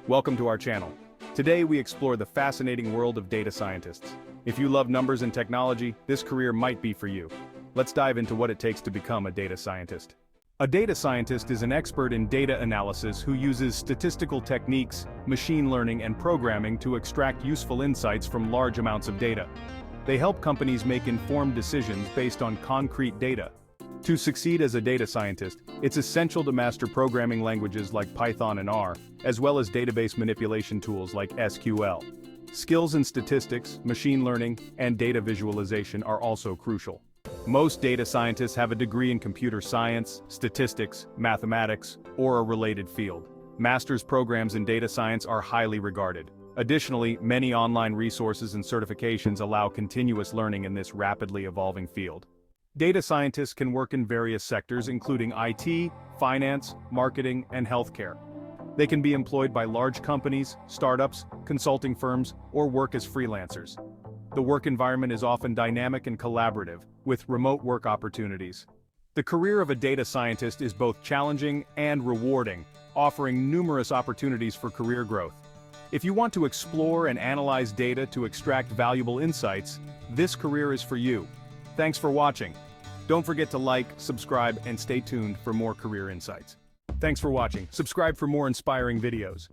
Welcome to our channel. Today we explore the fascinating world of data scientists. If you love numbers and technology, this career might be for you. Let's dive into what it takes to become a data scientist. A data scientist is an expert in data analysis who uses statistical techniques, machine learning, and programming to extract useful insights from large amounts of data. They help companies make informed decisions based on concrete data. To succeed as a data scientist, it's essential to master programming languages like Python and R, as well as database manipulation tools like SQL. Skills in statistics, machine learning, and data visualization are also crucial. Most data scientists have a degree in computer science, statistics, mathematics, or a related field. Master's programs in data science are highly regarded. Additionally, many online resources and certifications allow continuous learning in this rapidly evolving field. Data scientists can work in various sectors including IT, finance, marketing, and healthcare. They can be employed by large companies, startups, consulting firms, or work as freelancers. The work environment is often dynamic and collaborative, with remote work opportunities. The career of a data scientist is both challenging and rewarding, offering numerous opportunities for career growth. If you want to explore and analyze data to extract valuable insights, this career is for you. Thanks for watching. Don't forget to like, subscribe, and stay tuned for more career insights. Thanks for watching. Subscribe for more inspiring videos.